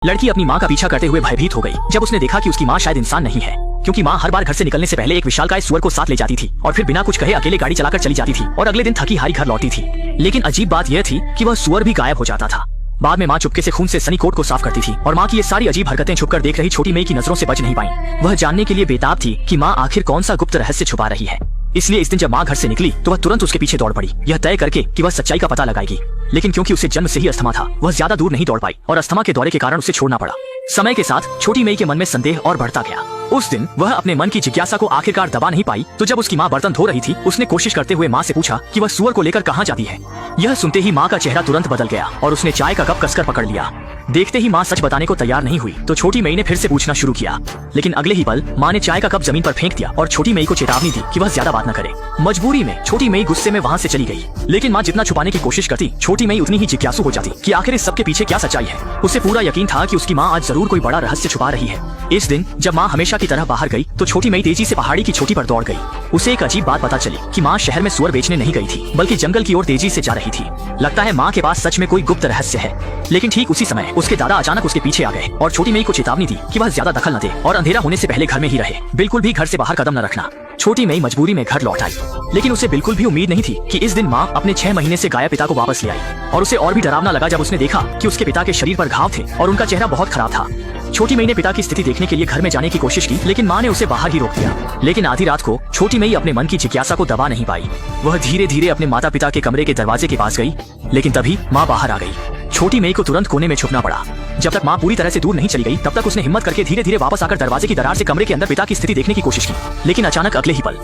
लड़की अपनी माँ का पीछा करते हुए भयभीत हो गई जब उसने देखा कि उसकी माँ शायद इंसान नहीं है, क्योंकि माँ हर बार घर से निकलने से पहले एक विशालकाय सुअर को साथ ले जाती थी और फिर बिना कुछ कहे अकेले गाड़ी चलाकर चली जाती थी और अगले दिन थकी हारी घर लौटती थी। लेकिन अजीब बात यह थी कि वह सुअर भी गायब हो जाता था। बाद में माँ चुपके से खून से सनी कोट को साफ करती थी और माँ की ये सारी अजीब हरकतें छुपकर देख रही छोटी मई की नजरों से बच नहीं पाई। वह जानने के लिए बेताब थी कि माँ आखिर कौन सा गुप्त रहस्य छुपा रही है। इसलिए इस दिन जब माँ घर से निकली तो वह तुरंत उसके पीछे दौड़ पड़ी, यह तय करके कि वह सच्चाई का पता लगाएगी। लेकिन क्योंकि उसे जन्म से ही अस्थमा था, वह ज्यादा दूर नहीं दौड़ पाई और अस्थमा के दौरे के कारण उसे छोड़ना पड़ा। समय के साथ छोटी मई के मन में संदेह और बढ़ता गया। उस दिन वह अपने मन की जिज्ञासा को आखिरकार दबा नहीं पाई, तो जब उसकी माँ बर्तन धो रही थी, उसने कोशिश करते हुए माँ से पूछा कि वह सुअर को लेकर कहाँ जाती है। यह सुनते ही माँ का चेहरा तुरंत बदल गया और उसने चाय का कप कसकर पकड़ लिया। देखते ही माँ सच बताने को तैयार नहीं हुई तो छोटी मई ने फिर से पूछना शुरू किया, लेकिन अगले ही पल माँ ने चाय का कप जमीन पर फेंक दिया और छोटी मई को चेतावनी दी कि वह ज्यादा बात न करे। मजबूरी में छोटी मई गुस्से में वहाँ से चली गई, लेकिन माँ जितना छुपाने की कोशिश करती, छोटी मई उतनी ही जिज्ञासु हो जाती कि आखिर इस सब के पीछे क्या सच्चाई है। उसे पूरा यकीन था कि उसकी माँ आज जरूर कोई बड़ा रहस्य छुपा रही है। इस दिन जब माँ हमेशा की तरह बाहर गई तो छोटी मई तेजी से पहाड़ी की चोटी पर दौड़ गई। उसे एक अजीब बात पता चली कि माँ शहर में सुअर बेचने नहीं गई थी, बल्कि जंगल की ओर तेजी से जा रही थी। लगता है माँ के पास सच में कोई गुप्त रहस्य है। लेकिन ठीक उसी समय उसके दादा अचानक उसके पीछे आ गए और छोटी मई को चेतावनी दी कि वह ज्यादा दखल न दे और अंधेरा होने से पहले घर में ही रहे, बिल्कुल भी घर से बाहर कदम न रखना। छोटी मई मजबूरी में घर लौट आई, लेकिन उसे बिल्कुल भी उम्मीद नहीं थी कि इस दिन माँ अपने 6 महीने से गायब पिता को वापस ले आई। और उसे और भी डरावना लगा जब उसने देखा कि उसके पिता के शरीर पर घाव थे और उनका चेहरा बहुत खराब था। छोटी मई ने पिता की स्थिति देखने के लिए घर में जाने की कोशिश की, लेकिन माँ ने उसे बाहर ही रोक दिया। लेकिन आधी रात को छोटी मई अपने मन की जिज्ञासा को दबा नहीं पाई। वह धीरे धीरे अपने माता पिता के कमरे के दरवाजे के पास गई, लेकिन तभी माँ बाहर आ गई। छोटी मई को तुरंत कोने में छुपना पड़ा। जब तक माँ पूरी तरह से दूर नहीं चली गई तब तक उसने हिम्मत करके धीरे धीरे वापस आकर दरवाजे की दरार से कमरे के अंदर पिता की स्थिति देखने की कोशिश की, लेकिन अचानक अगले ही पल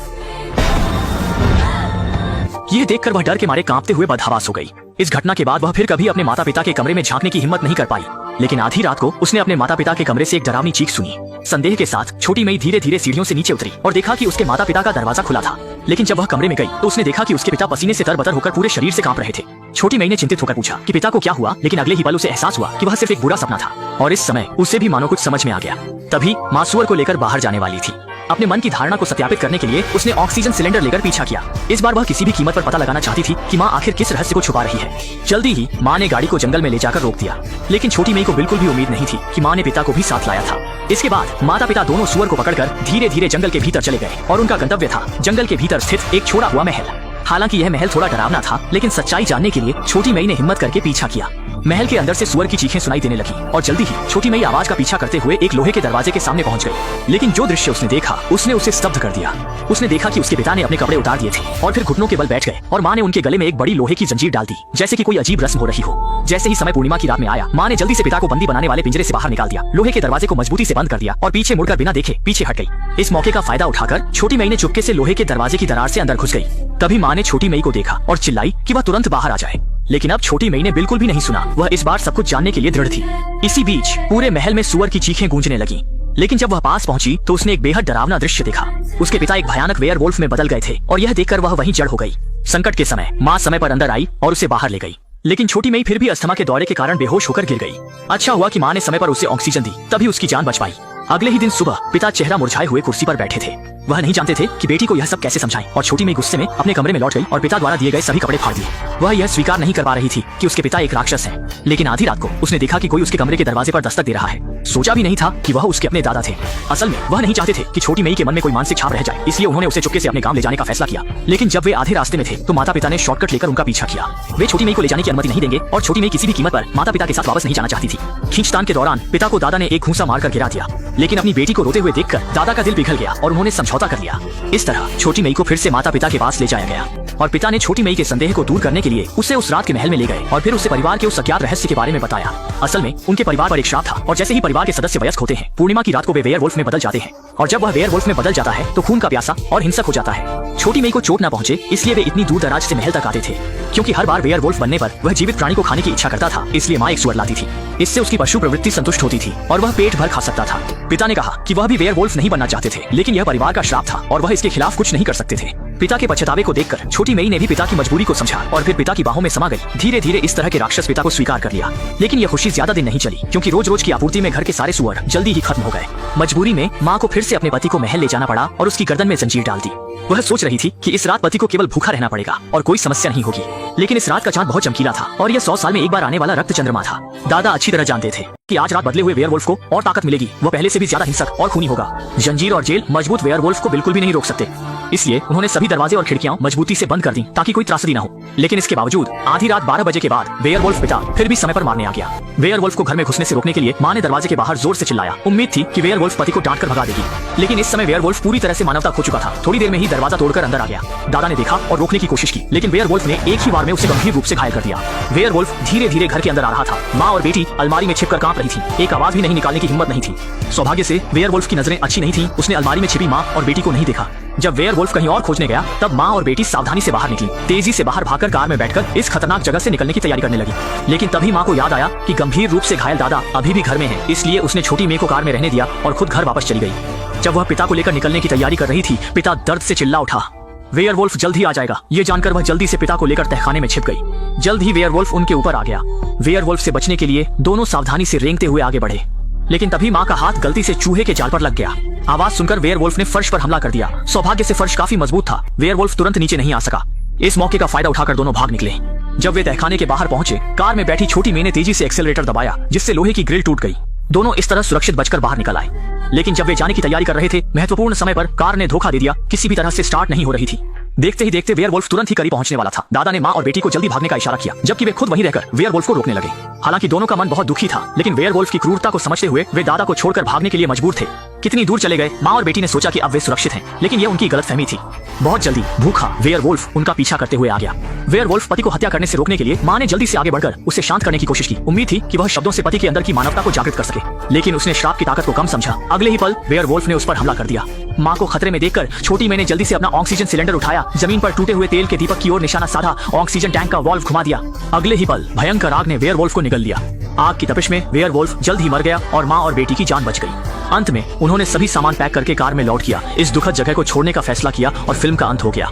यह देखकर वह डर के मारे कांपते हुए बदहवास हो गई। इस घटना के बाद वह फिर कभी अपने माता पिता के कमरे में झांकने की हिम्मत नहीं कर पाई। लेकिन आधी रात को उसने अपने माता पिता के कमरे से एक डरावनी चीख सुनी। संदेह के साथ छोटी मई धीरे धीरे सीढ़ियों से नीचे उतरी और देखा कि उसके माता पिता का दरवाजा खुला था। लेकिन जब वह कमरे में गई तो उसने देखा कि उसके पिता पसीने से तरबतर होकर पूरे शरीर से कांप रहे थे। छोटी मई ने चिंतित होकर पूछा कि पिता को क्या हुआ, लेकिन अगले ही पल उसे एहसास हुआ कि वह सिर्फ एक बुरा सपना था और इस समय उसे भी मानो कुछ समझ में आ गया। तभी माँ सुअर को लेकर बाहर जाने वाली थी। अपने मन की धारणा को सत्यापित करने के लिए उसने ऑक्सीजन सिलेंडर लेकर पीछा किया। इस बार वह किसी भी कीमत पर पता लगाना चाहती थी कि माँ आखिर किस रहस्य को छुपा रही है। जल्दी ही माँ ने गाड़ी को जंगल में ले जाकर रोक दिया, लेकिन छोटी मई को बिल्कुल भी उम्मीद नहीं थी कि माँ ने पिता को भी साथ लाया था। इसके बाद माता पिता दोनों सुअर को पकड़कर धीरे धीरे जंगल के भीतर चले गए और उनका गंतव्य था जंगल के भीतर स्थित एक छोड़ा हुआ महल। हालांकि यह महल थोड़ा डरावना था, लेकिन सच्चाई जानने के लिए छोटी मई ने हिम्मत करके पीछा किया। महल के अंदर से सुअर की चीखें सुनाई देने लगी और जल्दी ही छोटी मई आवाज का पीछा करते हुए एक लोहे के दरवाजे के सामने पहुंच गई। लेकिन जो दृश्य उसने देखा उसने उसे स्तब्ध कर दिया। उसने देखा कि उसके पिता ने अपने कपड़े उतार दिए थे और फिर घुटनों के बल बैठ गए और माँ ने उनके गले में एक बड़ी लोहे की जंजीर डाल दी, जैसे कि कोई अजीब रस्म हो रही हो। जैसे ही समय पूर्णिमा की रात में आया, माँ ने जल्दी से पिता को बंदी बनाने वाले पिंजरे से बाहर निकाल दिया, लोहे के दरवाजे को मजबूती से बंद कर दिया और पीछे मुड़कर बिना देखे पीछे हट गई। इस मौके का फायदा उठाकर छोटी मई ने चुपके से लोहे के दरवाजे की दरार से अंदर घुस गई। तभी माँ ने छोटी मई को देखा और चिल्लाई कि वह तुरंत बाहर आ जाए, लेकिन अब छोटी मई ने बिल्कुल भी नहीं सुना। वह इस बार सब कुछ जानने के लिए दृढ़ थी। इसी बीच पूरे महल में सुअर की चीखें गूंजने लगी, लेकिन जब वह पास पहुंची तो उसने एक बेहद डरावना दृश्य देखा। उसके पिता एक भयानक वेयरवुल्फ में बदल गए थे और यह देखकर वह वहीं जड़ हो गई। संकट के समय माँ समय पर अंदर आई और उसे बाहर ले गई, लेकिन छोटी मई फिर भी अस्थमा के दौरे के कारण बेहोश होकर गिर गई। अच्छा हुआ कि माँ ने समय पर उसे ऑक्सीजन दी, तभी उसकी जान बच पाई। अगले ही दिन सुबह पिता चेहरा मुरझाए हुए कुर्सी पर बैठे थे। वह नहीं जानते थे कि बेटी को यह सब कैसे समझाएं और छोटी मई गुस्से में अपने कमरे में लौट गई और पिता द्वारा दिए गए सभी कपड़े फाड़ दिए। वह यह स्वीकार नहीं कर पा रही थी कि उसके पिता एक राक्षस हैं। लेकिन आधी रात को उसने देखा कि कोई उसके कमरे के दरवाजे पर दस्तक दे रहा है। सोचा भी नहीं था कि वह उसके अपने दादा थे। असल में वह नहीं चाहते थे कि छोटी मई के मन में कोई मानसिक छाप रह जाए, इसलिए उन्होंने उसे चुपके से अपने गांव ले जाने का फैसला किया। लेकिन जब वे आधे रास्ते में थे तो माता पिता ने शॉर्टकट लेकर उनका पीछा किया। वे छोटी मई को ले जाने की अनुमति नहीं देंगे और छोटी मई किसी भी कीमत पर माता पिता के साथ वापस नहीं जाना चाहती थी। खींचतान के दौरान पिता को दादा ने एक घूंसा मारकर गिरा दिया, लेकिन अपनी बेटी को रोते हुए देखकर दादा का दिल पिघल गया और उन्होंने समझौता कर लिया। इस तरह छोटी मई को फिर से माता पिता के पास ले जाया गया और पिता ने छोटी मई के संदेह को दूर करने के लिए उसे उस रात के महल में ले गए और फिर उसे परिवार के उस अज्ञात रहस्य के बारे में बताया। असल में उनके परिवार पर एक श्राप था और जैसे ही परिवार के सदस्य वयस्क होते हैं, पूर्णिमा की रात को वे वेयरवुल्फ में बदल जाते हैं और जब वह वेयरवुल्फ में बदल जाता है तो खून का प्यासा और हिंसक हो जाता है। छोटी मई को चोट न पहुंचे इसलिए वे इतनी दूर दराज से महल तक आते थे, क्योंकि हर बार वेयरवुल्फ बनने पर वह जीवित प्राणी को खाने की इच्छा करता था, इसलिए माँ एक सुअर लाती थी। इससे उसकी पशु प्रवृत्ति संतुष्ट होती थी और वह पेट भर खा सकता था। पिता ने कहा कि वह भी वेयरवुल्फ नहीं बनना चाहते थे, लेकिन यह परिवार का श्राप था और वह इसके खिलाफ कुछ नहीं कर सकते थे। पिता के पछतावे को देखकर छोटी मई ने भी पिता की मजबूरी को समझा और फिर पिता की बाहों में समा गई। धीरे धीरे इस तरह के राक्षस पिता को स्वीकार कर लिया, लेकिन यह खुशी ज्यादा दिन नहीं चली, क्योंकि रोज रोज की आपूर्ति में घर के सारे सुअर जल्दी ही खत्म हो गए। मजबूरी में माँ को फिर से अपने पति को महल ले जाना पड़ा और उसकी गर्दन में जंजीर डाल दी। वह सोच रही थी कि इस रात पति को केवल भूखा रहना पड़ेगा और कोई समस्या नहीं होगी। लेकिन इस रात का चांद बहुत चमकीला था और यह 100 साल में एक बार आने वाला रक्त चंद्रमा था। दादा अच्छी तरह जानते थे कि आज रात बदले हुए वेयरवुल्फ को और ताकत मिलेगी। वह पहले से भी ज्यादा हिंसक और खूनी होगा। जंजीर और जेल मजबूत वेयरवुल्फ को बिल्कुल भी नहीं रोक सकते। इसलिए उन्होंने सभी दरवाजे और खिड़कियां मजबूती से बंद कर दी ताकि कोई त्रासदी न हो। लेकिन इसके बावजूद आधी रात 12 बजे के बाद वेयरवुल्फ पिता फिर भी समय पर मारने आ गया। वेयरवुल्फ को घर में घुसने से रोकने के लिए मां ने दरवाजे के बाहर जोर से चिल्लाया। उम्मीद थी कि वेयरवुल्फ पति को डांट कर भगा देगी, लेकिन इस समय वेयरवुल्फ पूरी तरह से मानवता खो चुका था। थोड़ी देर में ही दरवाजा तोड़कर अंदर आ गया। दादा ने देखा और रोकने की कोशिश की, लेकिन वेयरवुल्फ ने एक ही बार में उसे गंभीर रूप से घायल कर दिया। वेयरवुल्फ धीरे धीरे घर के अंदर आ रहा था। माँ और बेटी अलमारी में छिपकर कांप रही थी। एक आवाज भी नहीं निकालने की हिम्मत नहीं थी। सौभाग्य से वेयरवुल्फ की नजरें अच्छी नहीं थी। उसने अलमारी में छिपी माँ और बेटी को नहीं देखा। जब वेयरवुल्फ कहीं और खोजने गया तब माँ और बेटी सावधानी से बाहर निकली। तेजी से बाहर भागकर कार में बैठकर इस खतरनाक जगह से निकलने की तैयारी करने लगी। लेकिन तभी माँ को याद आया कि गंभीर रूप से घायल दादा अभी भी घर में है। इसलिए उसने छोटी मेए को कार में रहने दिया और खुद घर वापस चली गई। जब वह पिता को लेकर निकलने की तैयारी कर रही थी, पिता दर्द से चिल्ला उठा। वेयरवुल्फ जल्द ही आ जाएगा। ये जानकर वह जल्दी से पिता को लेकर तहखाने में छिप गई। जल्द ही वेयरवुल्फ उनके ऊपर आ गया। वेयरवुल्फ से बचने के लिए दोनों सावधानी से रेंगते हुए आगे बढ़े, लेकिन तभी माँ का हाथ गलती से चूहे के जाल पर लग गया। आवाज सुनकर वेयरवुल्फ ने फर्श पर हमला कर दिया। सौभाग्य से फर्श काफी मजबूत था। वेयरवुल्फ तुरंत नीचे नहीं आ सका। इस मौके का फायदा उठाकर दोनों भाग निकले। जब वे तहखाने के बाहर पहुंचे, कार में बैठी छोटी मेए ने तेजी से एक्सेलरेटर दबाया, जिससे लोहे की ग्रिल टूट गई। दोनों इस तरह सुरक्षित बचकर बाहर निकल आए। लेकिन जब वे जाने की तैयारी कर रहे थे, महत्वपूर्ण समय पर कार ने धोखा दे दिया। किसी भी तरह से स्टार्ट नहीं हो रही थी। देखते ही देखते वेयरवुल्फ तुरंत ही करीब पहुंचने वाला था। दादा ने माँ और बेटी को जल्दी भागने का इशारा किया, जबकि वे खुद वहीं रहकर वेयरवुल्फ को रोकने लगे। हालांकि दोनों का मन बहुत दुखी था, लेकिन वेयरवुल्फ की क्रूरता को समझते हुए वे दादा को छोड़कर भागने के लिए मजबूर थे। कितनी दूर चले गए, माँ और बेटी ने सोचा कि अब वे सुरक्षित हैं, लेकिन यह उनकी गलतफहमी थी। बहुत जल्दी भूखा वेयरवुल्फ उनका पीछा करते हुए आ गया। वेयरवुल्फ पति को हत्या करने से रोकने के लिए माँ ने जल्दी से आगे बढ़कर उसे शांत करने की कोशिश की। उम्मीद थी कि वह शब्दों से पति के अंदर की मानवता को जागृत कर सके, लेकिन उसने श्राप की ताकत को कम समझा। अगले ही पल वेयरवुल्फ ने उस पर हमला कर दिया। माँ को खतरे में देखकर छोटी मेए ने जल्दी से अपना ऑक्सीजन सिलेंडर उठाया, जमीन पर टूटे हुए तेल के दीपक की ओर निशाना साधा, ऑक्सीजन टैंक का वाल्व घुमा दिया। अगले ही पल भयंकर आग ने वेयरवुल्फ को निगल लिया। आग की तपिश में वेयरवुल्फ जल्द ही मर गया और माँ और बेटी की जान बच गई। अंत में उन्होंने सभी सामान पैक करके कार में लौट किया। इस दुखद जगह को छोड़ने का फैसला किया और फिल्म का अंत हो गया।